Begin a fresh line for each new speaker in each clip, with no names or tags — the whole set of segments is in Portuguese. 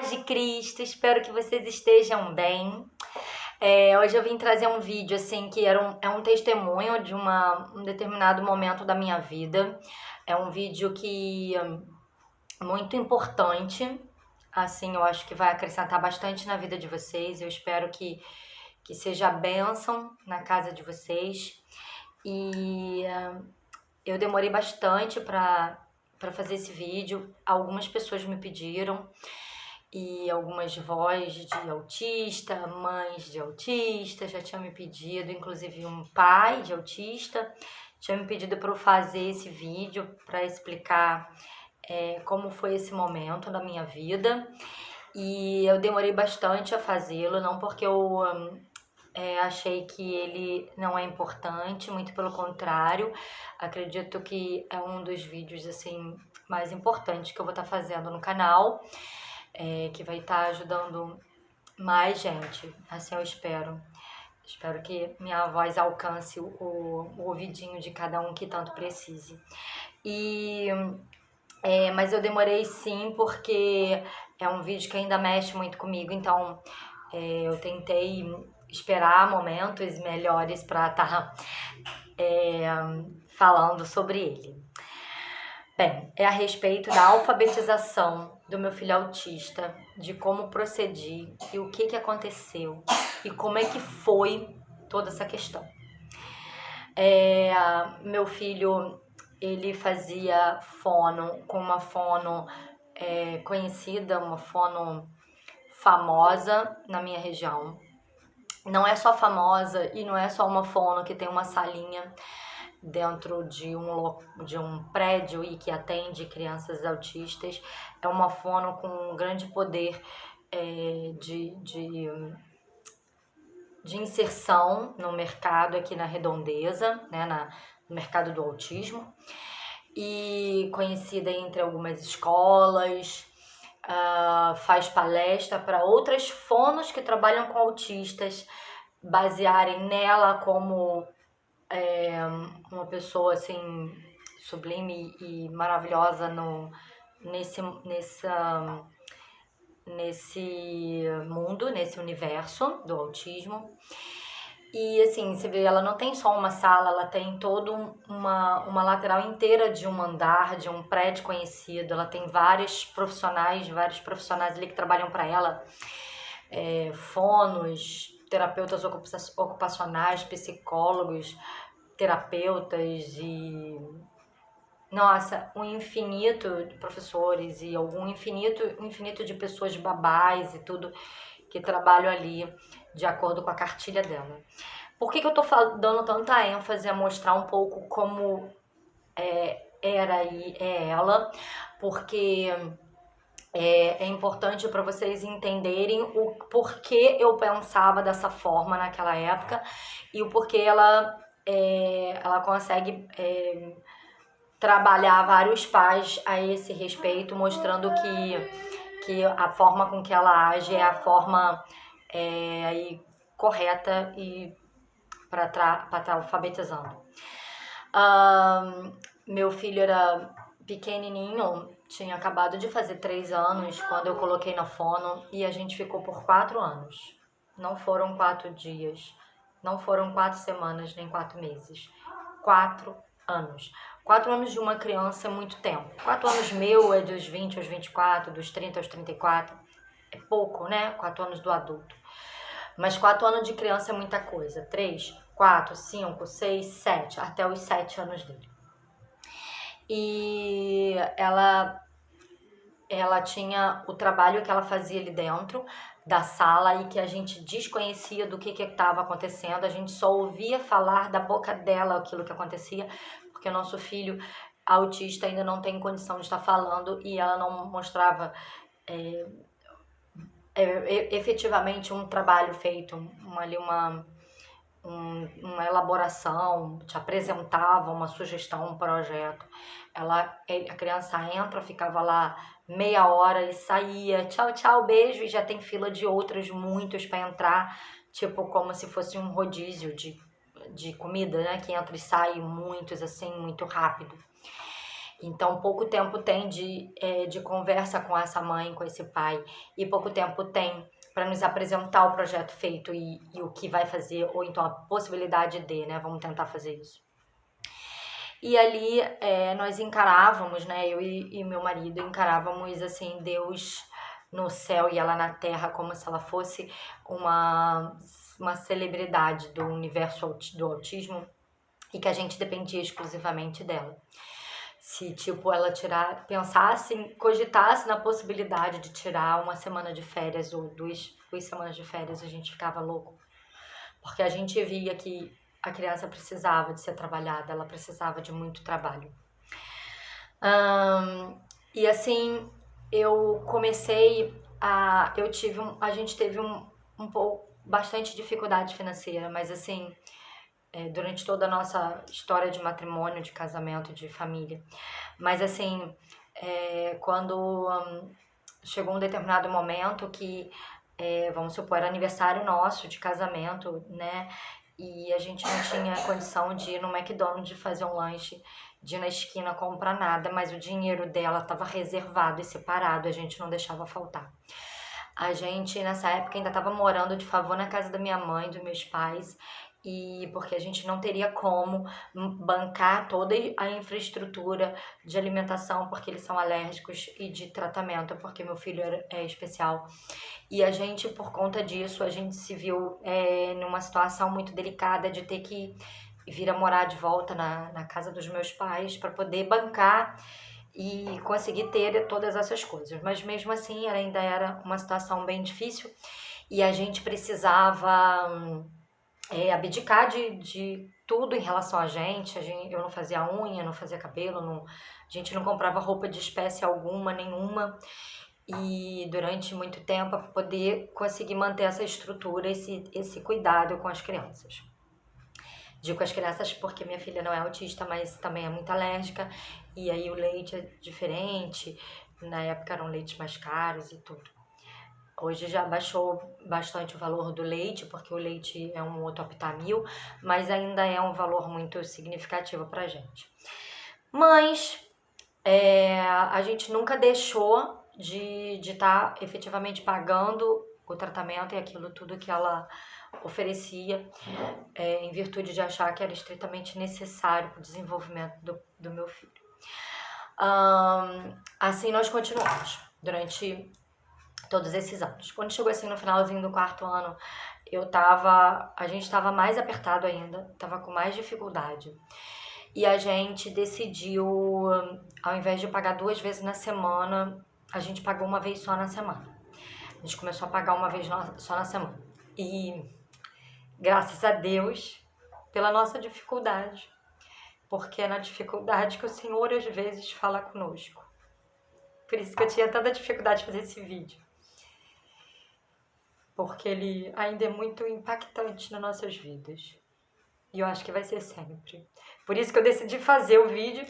paz de Cristo, espero que vocês estejam bem. Hoje eu vim trazer um vídeo assim que é um testemunho de um determinado momento da minha vida. É um vídeo que é muito importante, assim, eu acho que vai acrescentar bastante na vida de vocês. Eu espero que seja bênção na casa de vocês. E eu demorei bastante para fazer esse vídeo. Algumas pessoas me pediram, e algumas vós de autista, mães de autista já tinham me pedido, inclusive um pai de autista tinha me pedido para eu fazer esse vídeo para explicar como foi esse momento da minha vida. E eu demorei bastante a fazê-lo, não porque eu achei que ele não é importante, muito pelo contrário. Acredito que é um dos vídeos assim mais importantes que eu vou estar fazendo no canal, que vai estar ajudando mais gente, assim eu espero. Espero que minha voz alcance o ouvidinho de cada um que tanto precise. Mas eu demorei sim, porque é um vídeo que ainda mexe muito comigo, então eu tentei esperar momentos melhores para estar falando sobre ele. Bem, é a respeito da alfabetização do meu filho autista, de como procedi e o que aconteceu e como é que foi toda essa questão. Meu filho, ele fazia fono com uma fono conhecida, uma fono famosa na minha região. Não é só famosa e não é só uma fono que tem uma salinha dentro de um prédio e que atende crianças autistas. É uma fono com um grande poder de inserção no mercado aqui na Redondeza, né, no mercado do autismo, e conhecida entre algumas escolas. Faz palestra para outras fonos que trabalham com autistas, basearem nela como uma pessoa assim sublime e maravilhosa nesse mundo, nesse universo do autismo. E assim, você vê, ela não tem só uma sala, ela tem toda uma lateral inteira de um andar, de um prédio conhecido. Ela tem vários profissionais ali que trabalham para ela, fonos, terapeutas ocupacionais, psicólogos, terapeutas e nossa, um infinito de professores e algum infinito de pessoas babás e tudo que trabalham ali de acordo com a cartilha dela. Por que eu tô dando tanta ênfase a mostrar um pouco como era e é ela? Porque é importante para vocês entenderem o porquê eu pensava dessa forma naquela época e o porquê ela consegue trabalhar vários pais a esse respeito, mostrando que a forma com que ela age é a forma correta e para estar alfabetizando. Meu filho era pequenininho, tinha acabado de fazer 3 anos quando eu coloquei na fono, e a gente ficou por 4 anos. Não foram 4 dias, não foram 4 semanas, nem 4 meses. 4 anos. 4 anos de uma criança é muito tempo. 4 anos meu é dos 20 aos 24, dos 30 aos 34. É pouco, né? 4 anos do adulto. Mas 4 anos de criança é muita coisa. 3, 4, 5, 6, 7, até os 7 anos dele. E ela tinha o trabalho que ela fazia ali dentro da sala e que a gente desconhecia do que estava acontecendo. A gente só ouvia falar da boca dela aquilo que acontecia, porque o nosso filho autista ainda não tem condição de estar falando e ela não mostrava efetivamente um trabalho feito, uma elaboração, te apresentava uma sugestão, um projeto. A criança entra, ficava lá meia hora e saía, tchau, tchau, beijo, e já tem fila de outros, muitos para entrar, tipo como se fosse um rodízio de comida, né, que entra e sai muitos, assim, muito rápido. Então, pouco tempo tem de conversa com essa mãe, com esse pai, e pouco tempo tem para nos apresentar o projeto feito e o que vai fazer, ou então a possibilidade de, né? Vamos tentar fazer isso. E ali nós encarávamos, né? Eu e meu marido encarávamos assim, Deus no céu e ela na terra, como se ela fosse uma celebridade do universo do autismo e que a gente dependia exclusivamente dela. Se, tipo, ela pensasse, cogitasse na possibilidade de tirar uma semana de férias ou duas semanas de férias, a gente ficava louco. Porque a gente via que a criança precisava de ser trabalhada, ela precisava de muito trabalho. E assim, eu comecei a gente teve bastante dificuldade financeira, mas assim, durante toda a nossa história de matrimônio, de casamento, de família. Mas assim, quando chegou um determinado momento que, vamos supor, era aniversário nosso de casamento, né? E a gente não tinha condição de ir no McDonald's, de fazer um lanche, de ir na esquina comprar nada, mas o dinheiro dela estava reservado e separado, a gente não deixava faltar. A gente, nessa época, ainda estava morando de favor na casa da minha mãe, dos meus pais, e porque a gente não teria como bancar toda a infraestrutura de alimentação, porque eles são alérgicos, e de tratamento, porque meu filho é especial. E a gente, por conta disso, a gente se viu numa situação muito delicada de ter que vir a morar de volta na casa dos meus pais para poder bancar e conseguir ter todas essas coisas. Mas mesmo assim, ainda era uma situação bem difícil e a gente precisava abdicar de tudo em relação a gente. Eu não fazia unha, não fazia cabelo, a gente não comprava roupa de espécie alguma, nenhuma. E durante muito tempo para poder conseguir manter essa estrutura, esse cuidado com as crianças. Digo com as crianças porque minha filha não é autista, mas também é muito alérgica, e aí o leite é diferente, na época eram leites mais caros e tudo. Hoje já baixou bastante o valor do leite, porque o leite é um outro Aptamil, mas ainda é um valor muito significativo pra gente. Mas a gente nunca deixou de estar efetivamente pagando o tratamento e aquilo tudo que ela oferecia, em virtude de achar que era estritamente necessário para o desenvolvimento do meu filho. Assim nós continuamos durante todos esses anos. Quando chegou assim no finalzinho do 4º ano, a gente estava mais apertado ainda, estava com mais dificuldade. E a gente decidiu, ao invés de pagar 2 vezes na semana, a gente pagou uma vez só na semana. A gente começou a pagar uma vez só na semana. E graças a Deus pela nossa dificuldade, porque é na dificuldade que o Senhor às vezes fala conosco. Por isso que eu tinha tanta dificuldade de fazer esse vídeo. Porque ele ainda é muito impactante nas nossas vidas. E eu acho que vai ser sempre. Por isso que eu decidi fazer o vídeo,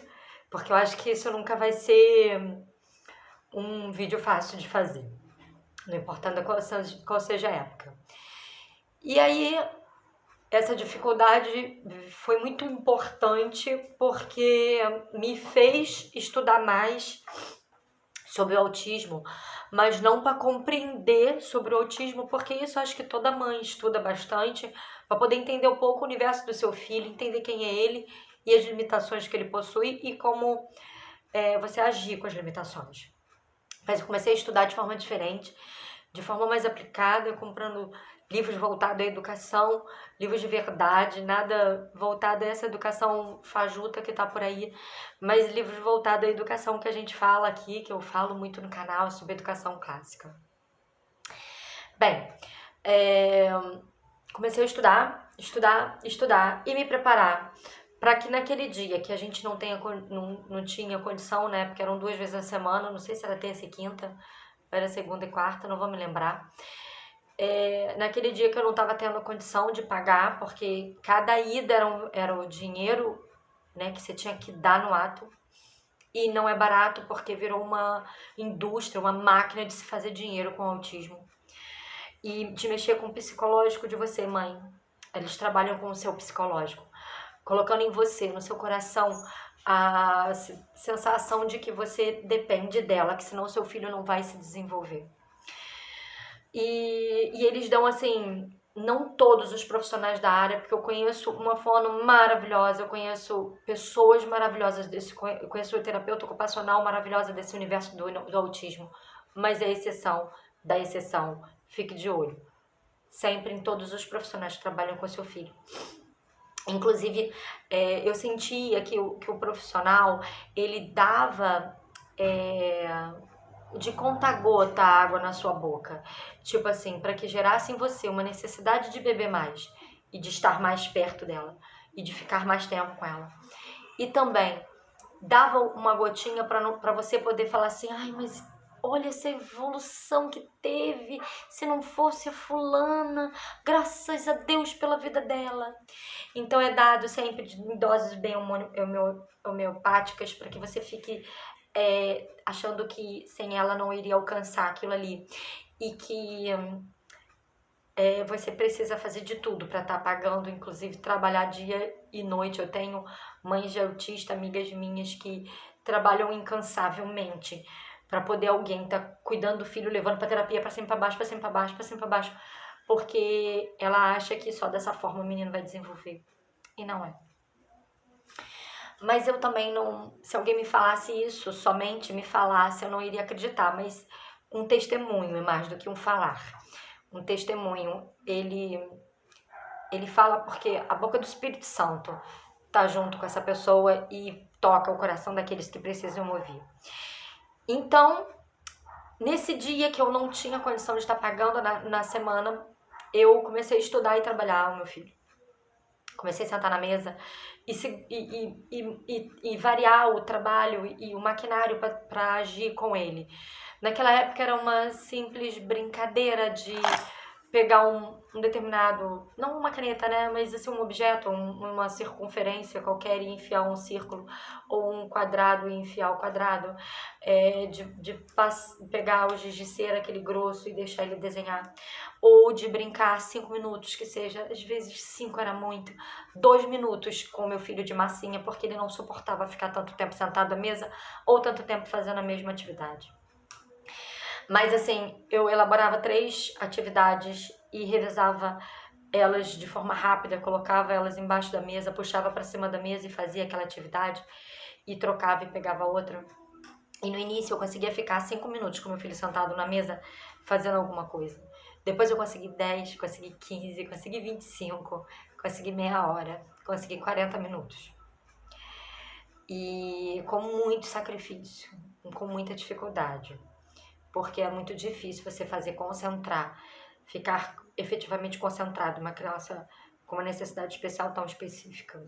porque eu acho que isso nunca vai ser um vídeo fácil de fazer, não importando qual seja a época. E aí, essa dificuldade foi muito importante porque me fez estudar mais sobre o autismo, mas não para compreender sobre o autismo, porque isso eu acho que toda mãe estuda bastante, para poder entender um pouco o universo do seu filho, entender quem é ele e as limitações que ele possui e como você agir com as limitações. Mas eu comecei a estudar de forma diferente, de forma mais aplicada, comprando livros voltados à educação, livros de verdade, nada voltado a essa educação fajuta que tá por aí, mas livros voltados à educação que a gente fala aqui, que eu falo muito no canal, sobre educação clássica. Bem, comecei a estudar e me preparar para que naquele dia que a gente não tinha condição, né, porque eram 2 vezes na semana, não sei se era terça e quinta, era segunda e quarta, não vou me lembrar. Naquele dia que eu não estava tendo condição de pagar, porque cada ida era o dinheiro, né, que você tinha que dar no ato, e não é barato porque virou uma indústria, uma máquina de se fazer dinheiro com o autismo. E de mexer com o psicológico de você, mãe. Eles trabalham com o seu psicológico, colocando em você, no seu coração, a sensação de que você depende dela, que senão seu filho não vai se desenvolver. E eles dão assim, não todos os profissionais da área, porque eu conheço uma fono maravilhosa, eu conheço pessoas maravilhosas eu conheço uma terapeuta ocupacional maravilhosa desse universo do autismo, mas é exceção da exceção. Fique de olho sempre em todos os profissionais que trabalham com seu filho. Inclusive, eu sentia que o profissional, ele dava de conta-gota a água na sua boca. Tipo assim, para que gerasse em você uma necessidade de beber mais e de estar mais perto dela e de ficar mais tempo com ela. E também dava uma gotinha para você poder falar assim, ai, mas olha essa evolução que teve, se não fosse a fulana, graças a Deus pela vida dela. Então é dado sempre em doses bem homeopáticas para que você fique achando que sem ela não iria alcançar aquilo ali. E que você precisa fazer de tudo para estar pagando, inclusive trabalhar dia e noite. Eu tenho mães de autista, amigas minhas, que trabalham incansavelmente para poder alguém estar cuidando do filho, levando para terapia, para cima, para baixo, para cima, para baixo, para cima, para baixo, porque ela acha que só dessa forma o menino vai desenvolver. E não é. Mas eu também não... Se alguém me falasse isso, somente me falasse, eu não iria acreditar. Mas um testemunho é mais do que um falar. Um testemunho, ele fala porque a boca do Espírito Santo tá junto com essa pessoa e toca o coração daqueles que precisam ouvir. Então, nesse dia que eu não tinha condição de estar pagando na semana, eu comecei a estudar e trabalhar o meu filho. Comecei a sentar na mesa e variar o trabalho e o maquinário para agir com ele. Naquela época era uma simples brincadeira de pegar um determinado, não uma caneta, né, mas assim um objeto, uma circunferência qualquer e enfiar um círculo, ou um quadrado e enfiar o quadrado, pegar o giz de cera, aquele grosso, e deixar ele desenhar, ou de brincar 5 minutos, que seja, às vezes 5 era muito, 2 minutos com meu filho de massinha, porque ele não suportava ficar tanto tempo sentado à mesa, ou tanto tempo fazendo a mesma atividade. Mas assim, eu elaborava 3 atividades e revezava elas de forma rápida, colocava elas embaixo da mesa, puxava para cima da mesa e fazia aquela atividade e trocava e pegava outra. E no início eu conseguia ficar 5 minutos com meu filho sentado na mesa fazendo alguma coisa. Depois eu consegui 10, consegui 15, consegui 25, consegui meia hora, consegui 40 minutos. E com muito sacrifício, com muita dificuldade. Porque é muito difícil você fazer concentrar, ficar efetivamente concentrado, uma criança com uma necessidade especial tão específica.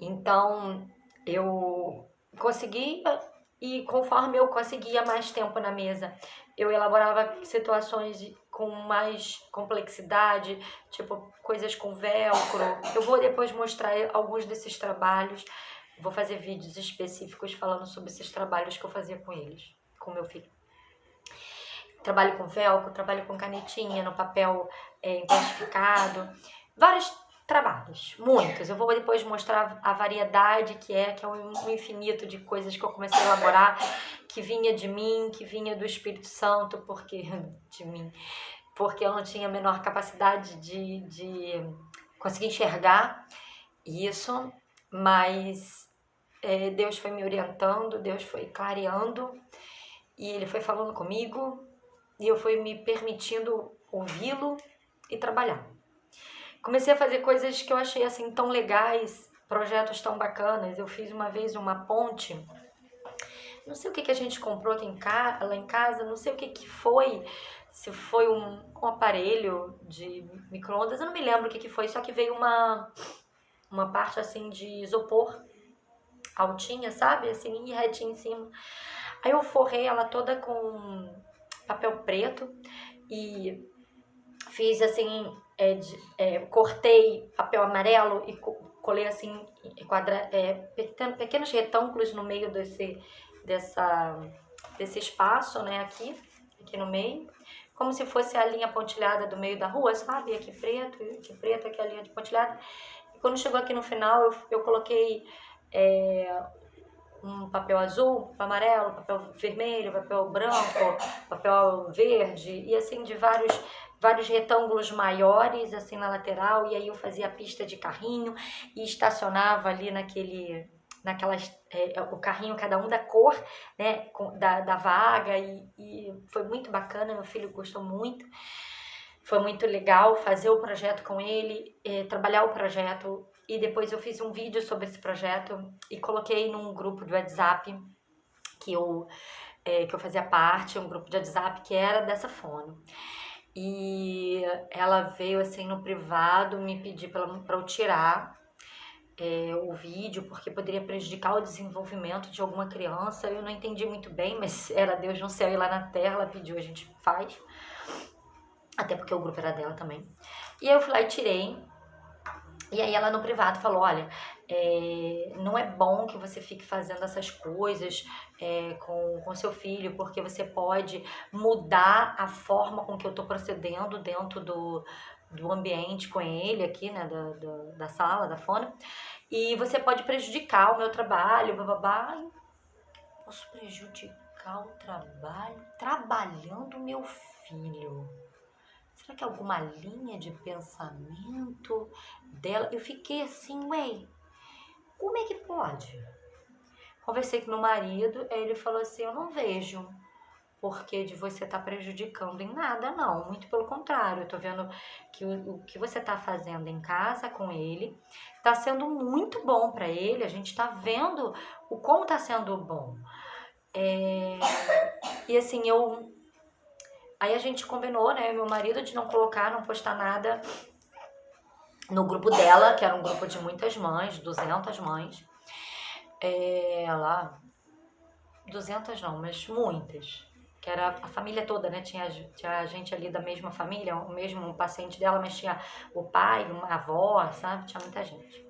Então, eu conseguia, e conforme eu conseguia mais tempo na mesa, eu elaborava situações com mais complexidade, tipo coisas com velcro. Eu vou depois mostrar alguns desses trabalhos, vou fazer vídeos específicos falando sobre esses trabalhos que eu fazia com eles, com meu filho. Trabalho com velcro, trabalho com canetinha no papel plastificado, vários trabalhos, muitos. Eu vou depois mostrar a variedade que é um infinito de coisas que eu comecei a elaborar, que vinha de mim, que vinha do Espírito Santo, porque eu não tinha a menor capacidade de conseguir enxergar isso, mas Deus foi me orientando, Deus foi clareando, e Ele foi falando comigo, e eu fui me permitindo ouvi-lo e trabalhar. Comecei a fazer coisas que eu achei assim tão legais, projetos tão bacanas. Eu fiz uma vez uma ponte, não sei o que a gente comprou aqui lá em casa, não sei o que foi, se foi um aparelho de micro-ondas, eu não me lembro o que foi, só que veio uma parte assim de isopor, altinha, sabe, assim, e retinha em cima. Aí eu forrei ela toda com papel preto e fiz assim, cortei papel amarelo e colei assim, pequenos retângulos no meio desse espaço, né, aqui no meio, como se fosse a linha pontilhada do meio da rua, sabe, aqui preto, aqui a linha de pontilhada. E quando chegou aqui no final, eu coloquei um papel azul, papel amarelo, papel vermelho, papel branco, papel verde, e assim de vários retângulos maiores assim na lateral, e aí eu fazia a pista de carrinho e estacionava ali o carrinho, cada um da cor, né, da vaga, e foi muito bacana, meu filho gostou muito. Foi muito legal fazer o projeto com ele, trabalhar o projeto, e depois eu fiz um vídeo sobre esse projeto e coloquei num grupo de WhatsApp que eu fazia parte, um grupo de WhatsApp que era dessa fono. E ela veio assim no privado me pedir para eu tirar o vídeo, porque poderia prejudicar o desenvolvimento de alguma criança. Eu não entendi muito bem, mas era Deus no céu e lá na terra, ela pediu, a gente faz. Até porque o grupo era dela também. E aí eu fui lá e tirei. E aí ela no privado falou, olha, não é bom que você fique fazendo essas coisas com seu filho, porque você pode mudar a forma com que eu tô procedendo dentro do ambiente com ele aqui, né, da sala, da fono. E você pode prejudicar o meu trabalho, bababá. Posso prejudicar o trabalho? Trabalhando meu filho. Será que é alguma linha de pensamento dela? Eu fiquei assim, ué, como é que pode? Conversei com meu marido, aí ele falou assim, eu não vejo porque de você estar prejudicando em nada, não. Muito pelo contrário, eu tô vendo que o que você tá fazendo em casa com ele tá sendo muito bom para ele, a gente tá vendo o como tá sendo bom. E assim, aí a gente combinou, né, meu marido, de não postar nada no grupo dela, que era um grupo de muitas mães, 200 mães. Lá, 200 não, mas muitas. Que era a família toda, né? Tinha gente ali da mesma família, o mesmo paciente dela, mas tinha o pai, uma avó, sabe? Tinha muita gente.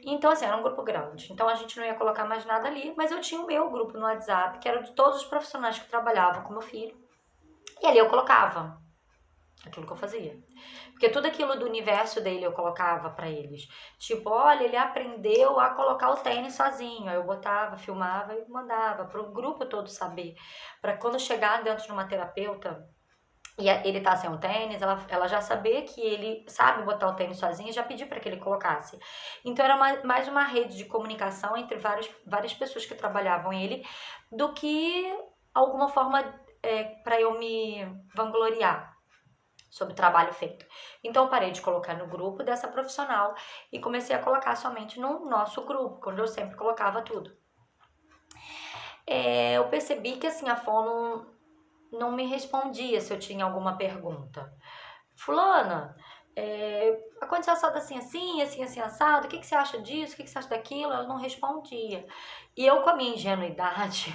Então, assim, era um grupo grande. Então, a gente não ia colocar mais nada ali, mas eu tinha o meu grupo no WhatsApp, que era de todos os profissionais que trabalhavam com meu filho. E ali eu colocava aquilo que eu fazia. Porque tudo aquilo do universo dele eu colocava pra eles. Tipo, olha, ele aprendeu a colocar o tênis sozinho. Aí eu botava, filmava e mandava pro grupo todo saber. Pra quando chegar dentro de uma terapeuta e ele tá sem o tênis, ela já saber que ele sabe botar o tênis sozinho e já pedir pra que ele colocasse. Então era mais uma rede de comunicação entre várias pessoas que trabalhavam ele do que alguma forma pra eu me vangloriar sobre o trabalho feito. Então eu parei de colocar no grupo dessa profissional e comecei a colocar somente no nosso grupo, quando eu sempre colocava tudo. Eu percebi que assim, a fono não me respondia se eu tinha alguma pergunta. Fulana, aconteceu assado assim, assado, o que você acha disso, o que você acha daquilo? Ela não respondia. E eu, com a minha ingenuidade,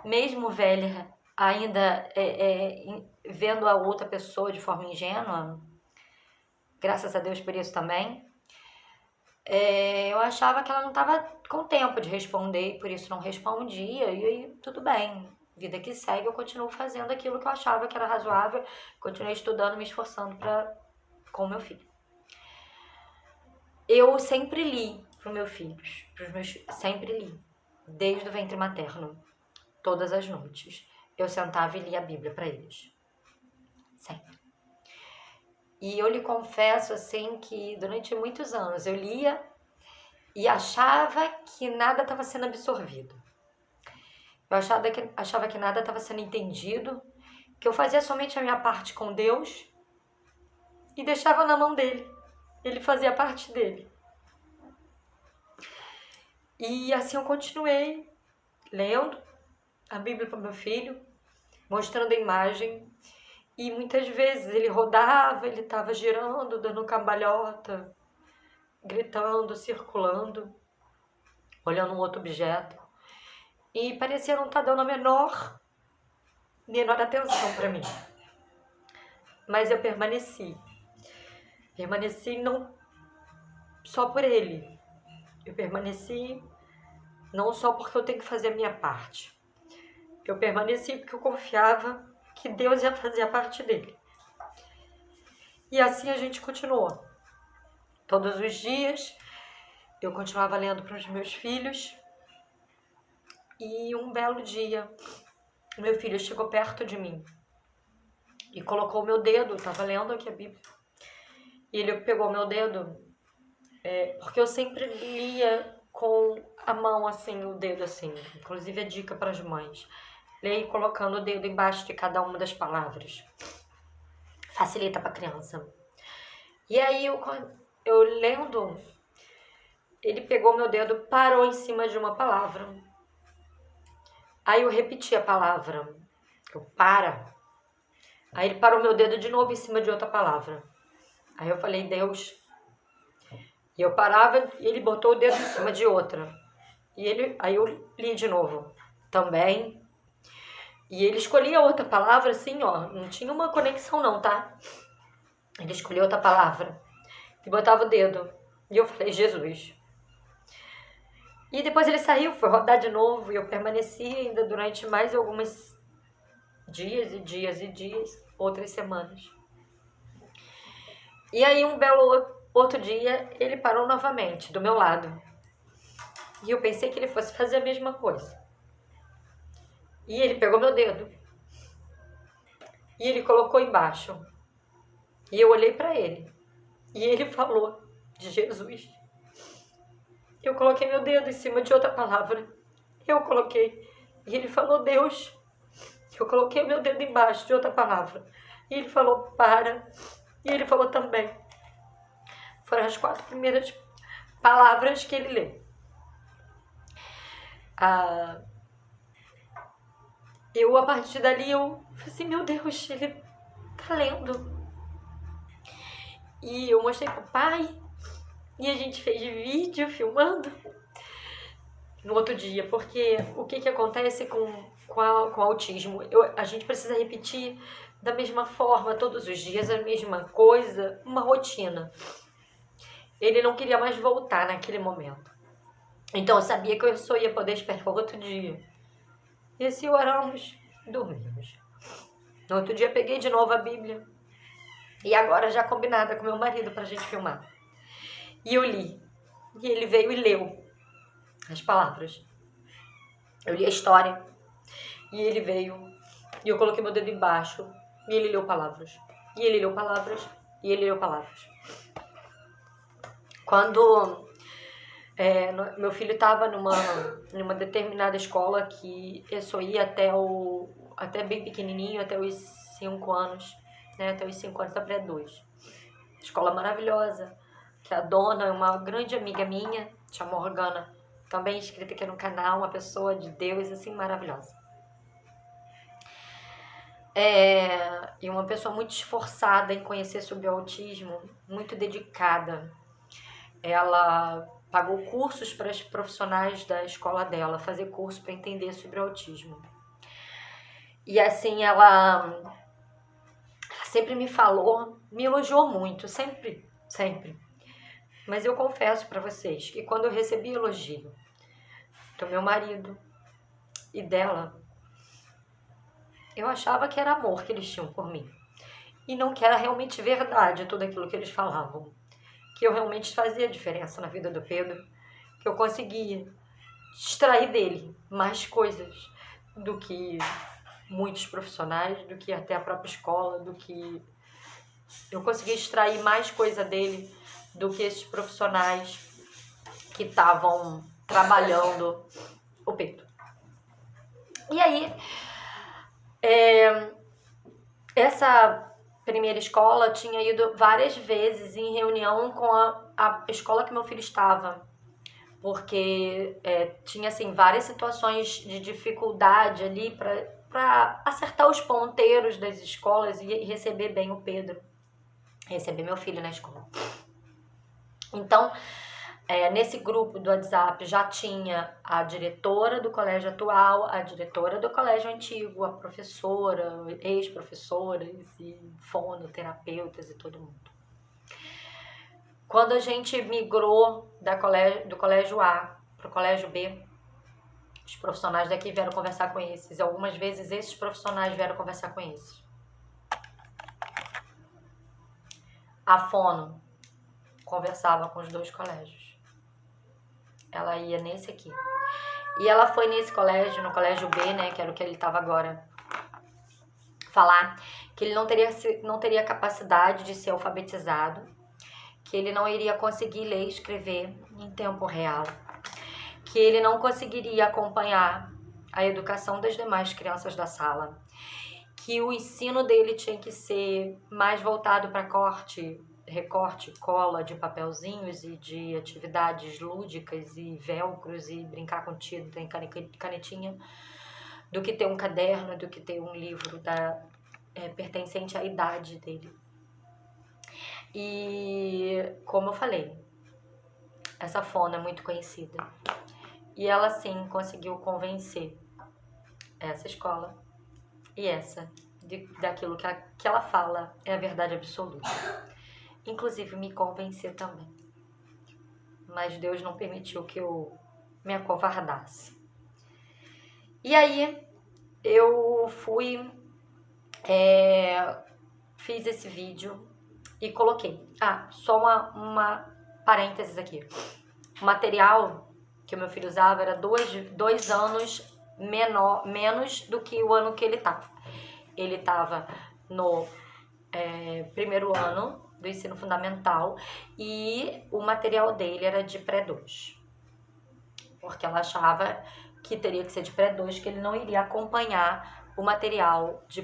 mesmo velha, ainda vendo a outra pessoa de forma ingênua, graças a Deus por isso também, eu achava que ela não estava com tempo de responder e por isso não respondia, e aí tudo bem, vida que segue, eu continuo fazendo aquilo que eu achava que era razoável, continuei estudando, me esforçando com o meu filho. Eu sempre li para os meus filhos, sempre li, desde o ventre materno, todas as noites. Eu sentava e lia a Bíblia para eles. Sempre. E eu lhe confesso, assim, que durante muitos anos eu lia e achava que nada estava sendo absorvido. Eu achava que nada estava sendo entendido, que eu fazia somente a minha parte com Deus e deixava na mão dele. Ele fazia a parte dele. E assim eu continuei lendo a Bíblia para meu filho, mostrando a imagem. E muitas vezes ele rodava, ele estava girando, dando cambalhota, gritando, circulando, olhando um outro objeto. E parecia não estar dando a menor atenção para mim. Mas eu permaneci. Permaneci não só por ele. Eu permaneci não só porque eu tenho que fazer a minha parte. Eu permaneci porque eu confiava que Deus ia fazer a parte dele. E assim a gente continuou. Todos os dias eu continuava lendo para os meus filhos. E um belo dia, meu filho chegou perto de mim e colocou o meu dedo, eu tava lendo aqui a Bíblia, e ele pegou o meu dedo, porque eu sempre lia com a mão assim, o dedo assim, inclusive a dica para as mães. Leia colocando o dedo embaixo de cada uma das palavras. Facilita para criança. E aí eu lendo, ele pegou meu dedo, parou em cima de uma palavra. Aí eu repeti a palavra. Eu para. Aí ele parou meu dedo de novo em cima de outra palavra. Aí eu falei, Deus. E eu parava e ele botou o dedo em cima de outra. Aí eu li de novo. Também. E ele escolhia outra palavra assim, ó. Não tinha uma conexão não, tá? Ele escolheu outra palavra. E botava o dedo. E eu falei, Jesus. E depois ele saiu, foi rodar de novo. E eu permaneci ainda durante mais alguns dias e dias e dias. Outras semanas. E aí um belo outro dia, ele parou novamente do meu lado. E eu pensei que ele fosse fazer a mesma coisa. E ele pegou meu dedo. E ele colocou embaixo. E eu olhei para ele. E ele falou de Jesus. Eu coloquei meu dedo em cima de outra palavra. Eu coloquei. E ele falou Deus. Eu coloquei meu dedo embaixo de outra palavra. E ele falou para. E ele falou também. Foram as 4 primeiras palavras que ele leu. Eu, a partir dali, eu falei assim, meu Deus, ele tá lendo. E eu mostrei pro pai, e a gente fez vídeo filmando no outro dia, porque o que acontece com autismo? A gente precisa repetir da mesma forma, todos os dias, a mesma coisa, uma rotina. Ele não queria mais voltar naquele momento. Então eu sabia que eu só ia poder esperar outro dia. E assim oramos, dormimos. No outro dia peguei de novo a Bíblia. E agora já combinada com meu marido pra gente filmar. E eu li. E ele veio e leu as palavras. Eu li a história. E ele veio. E eu coloquei meu dedo embaixo. E ele leu palavras. E ele leu palavras. E ele leu palavras. Quando meu filho estava numa determinada escola que eu só ia até bem pequenininho, até os 5 anos, né? Até os 5 anos da pré-2. Escola maravilhosa, que a dona é uma grande amiga minha, chama Morgana, também inscrita aqui no canal, uma pessoa de Deus, assim, maravilhosa. E uma pessoa muito esforçada em conhecer sobre o autismo, muito dedicada. Ela pagou cursos para os profissionais da escola dela, fazer curso para entender sobre o autismo. E assim, ela sempre me falou, me elogiou muito, sempre. Mas eu confesso para vocês que quando eu recebi elogio do meu marido e dela, eu achava que era amor que eles tinham por mim. E não que era realmente verdade tudo aquilo que eles falavam. Que eu realmente fazia diferença na vida do Pedro. Que eu conseguia extrair dele mais coisas do que muitos profissionais, do que até a própria escola, do que... Eu consegui extrair mais coisa dele do que esses profissionais que estavam trabalhando o Pedro. E aí, essa primeira escola tinha ido várias vezes em reunião com a escola que meu filho estava, porque tinha assim várias situações de dificuldade ali para acertar os ponteiros das escolas e receber bem o Pedro, receber meu filho na escola. Então, nesse grupo do WhatsApp já tinha a diretora do colégio atual, a diretora do colégio antigo, a professora, ex-professoras e fonoterapeutas e todo mundo. Quando a gente migrou do colégio A para o colégio B, os profissionais daqui vieram conversar com esses. Algumas vezes esses profissionais vieram conversar com esses. A fono conversava com os 2 colégios. Ela ia nesse aqui. E ela foi nesse colégio, no colégio B, né, que era o que ele estava agora, falar que ele não teria capacidade de ser alfabetizado, que ele não iria conseguir ler e escrever em tempo real, que ele não conseguiria acompanhar a educação das demais crianças da sala, que o ensino dele tinha que ser mais voltado para recorte, cola de papelzinhos e de atividades lúdicas e velcros e brincar com tinta e canetinha, do que ter um caderno, do que ter um livro pertencente à idade dele. E, como eu falei, essa fono é muito conhecida. E ela, sim, conseguiu convencer essa escola e daquilo que ela fala é a verdade absoluta. Inclusive, me convencer também. Mas Deus não permitiu que eu me acovardasse. E aí, eu fiz esse vídeo e coloquei. Só uma parênteses aqui. O material que o meu filho usava era 2 anos menos do que o ano que ele estava. Ele estava no primeiro ano do ensino fundamental e o material dele era de pré-2. Porque ela achava que teria que ser de pré-2, que ele não iria acompanhar o material de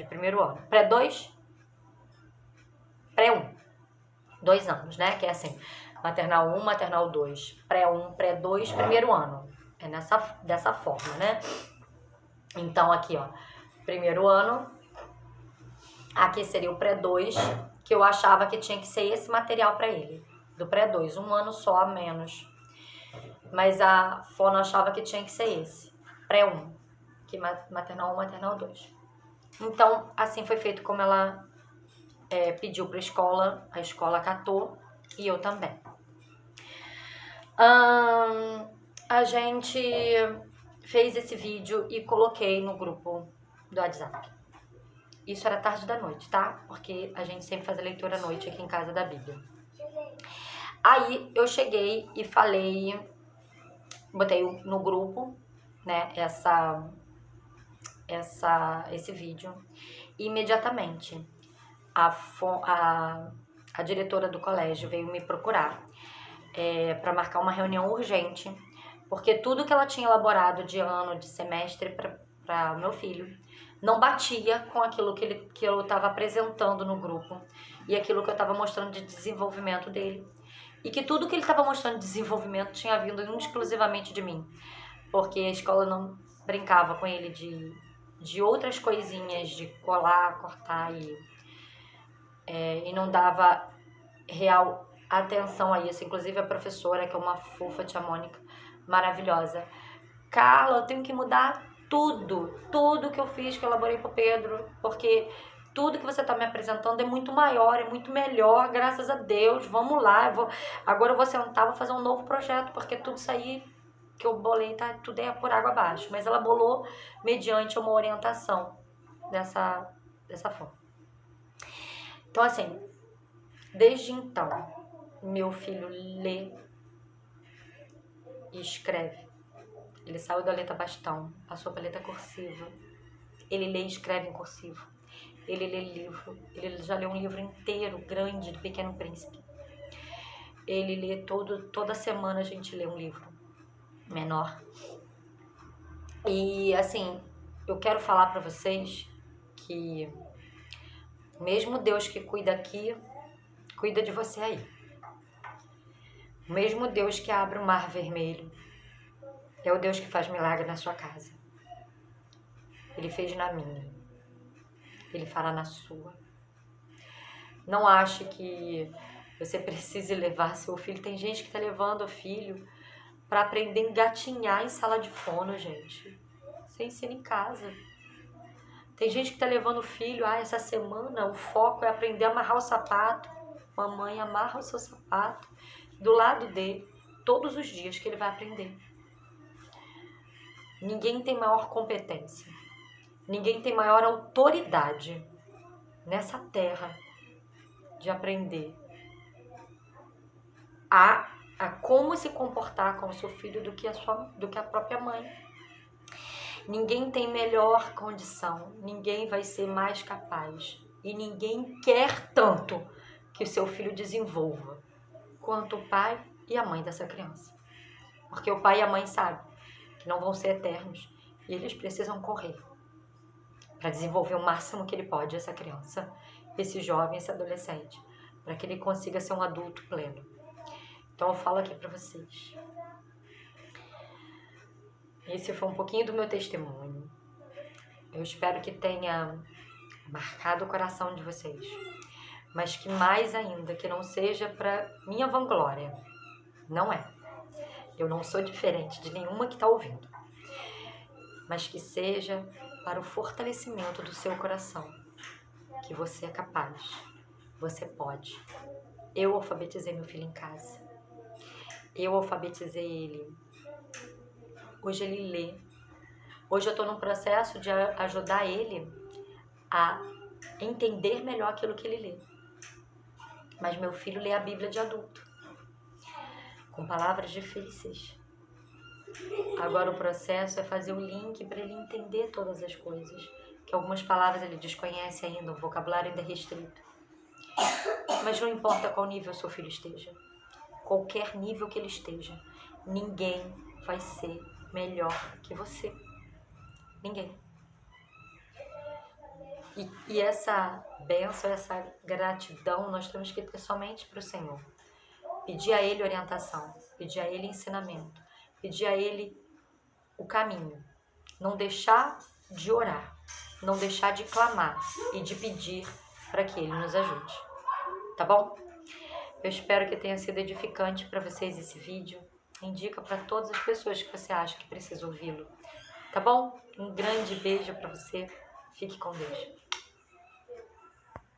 primeiro ano. Pré-2? Pré-1. 2 anos, né? Que é assim, maternal 1, maternal 2, pré-1, pré-2, primeiro ano. É dessa forma, né? Então, aqui, ó, primeiro ano, aqui seria o pré-2, que eu achava que tinha que ser esse material para ele, do pré-2, 1 ano só a menos. Mas a fono achava que tinha que ser esse, pré-1, que maternal 1, maternal 2. Então, assim foi feito como ela pediu para a escola acatou e eu também. A gente fez esse vídeo e coloquei no grupo do WhatsApp. Isso era tarde da noite, tá? Porque a gente sempre faz a leitura à noite aqui em casa da Bíblia. Aí eu cheguei e falei, botei no grupo, né, esse vídeo. E imediatamente a diretora do colégio veio me procurar para marcar uma reunião urgente, porque tudo que ela tinha elaborado de ano, de semestre para o meu filho, não batia com aquilo que eu estava apresentando no grupo e aquilo que eu estava mostrando de desenvolvimento dele. E que tudo que ele estava mostrando de desenvolvimento tinha vindo exclusivamente de mim, porque a escola não brincava com ele de outras coisinhas, de colar, cortar e não dava real atenção a isso. Inclusive a professora, que é uma fofa, tia Mônica, maravilhosa. Carla, eu tenho que mudar tudo que eu fiz, que eu elaborei pro Pedro, porque tudo que você tá me apresentando é muito maior, é muito melhor, graças a Deus. Vamos lá, agora eu vou sentar, vou fazer um novo projeto, porque tudo isso aí que eu bolei, tudo é por água abaixo. Mas ela bolou mediante uma orientação dessa forma. Então, assim, desde então, meu filho lê e escreve. Ele saiu da letra bastão, passou para a letra cursiva. Ele lê e escreve em cursivo. Ele lê livro. Ele já leu um livro inteiro, grande, do Pequeno Príncipe. Ele lê toda semana a gente lê um livro menor. E, assim, eu quero falar para vocês que mesmo Deus que cuida aqui, cuida de você aí. O mesmo Deus que abre o mar vermelho é o Deus que faz milagre na sua casa. Ele fez na minha. Ele fará na sua. Não ache que você precise levar seu filho. Tem gente que tá levando o filho para aprender a engatinhar em sala de fono, gente. Você ensina em casa. Tem gente que tá levando o filho, essa semana o foco é aprender a amarrar o sapato. Mamãe, amarra o seu sapato do lado dele, todos os dias que ele vai aprender. Ninguém tem maior competência, ninguém tem maior autoridade nessa terra de aprender a a como se comportar com o seu filho do que a própria mãe. Ninguém tem melhor condição, ninguém vai ser mais capaz e ninguém quer tanto que o seu filho desenvolva quanto o pai e a mãe dessa criança. Porque o pai e a mãe sabem que não vão ser eternos e eles precisam correr para desenvolver o máximo que ele pode essa criança, esse jovem, esse adolescente, para que ele consiga ser um adulto pleno. Então eu falo aqui para vocês. Esse foi um pouquinho do meu testemunho. Eu espero que tenha marcado o coração de vocês, mas que mais ainda, que não seja para minha vanglória. Não é. Eu não sou diferente de nenhuma que está ouvindo, mas que seja para o fortalecimento do seu coração, que você é capaz, você pode. Eu alfabetizei meu filho em casa. Eu alfabetizei ele. Hoje ele lê. Hoje eu estou num processo de ajudar ele a entender melhor aquilo que ele lê. Mas meu filho lê a Bíblia de adulto, com palavras difíceis. Agora o processo é fazer o link para ele entender todas as coisas, que algumas palavras ele desconhece ainda, o vocabulário ainda é restrito. Mas não importa qual nível seu filho esteja, qualquer nível que ele esteja, ninguém vai ser melhor que você. Ninguém. E essa bênção, essa gratidão, nós temos que ter somente para o Senhor. Pedir a Ele orientação, pedir a Ele ensinamento, pedir a Ele o caminho. Não deixar de orar, não deixar de clamar e de pedir para que Ele nos ajude. Tá bom? Eu espero que tenha sido edificante para vocês esse vídeo. Indica para todas as pessoas que você acha que precisa ouvi-lo. Tá bom? Um grande beijo para você. Fique com Deus.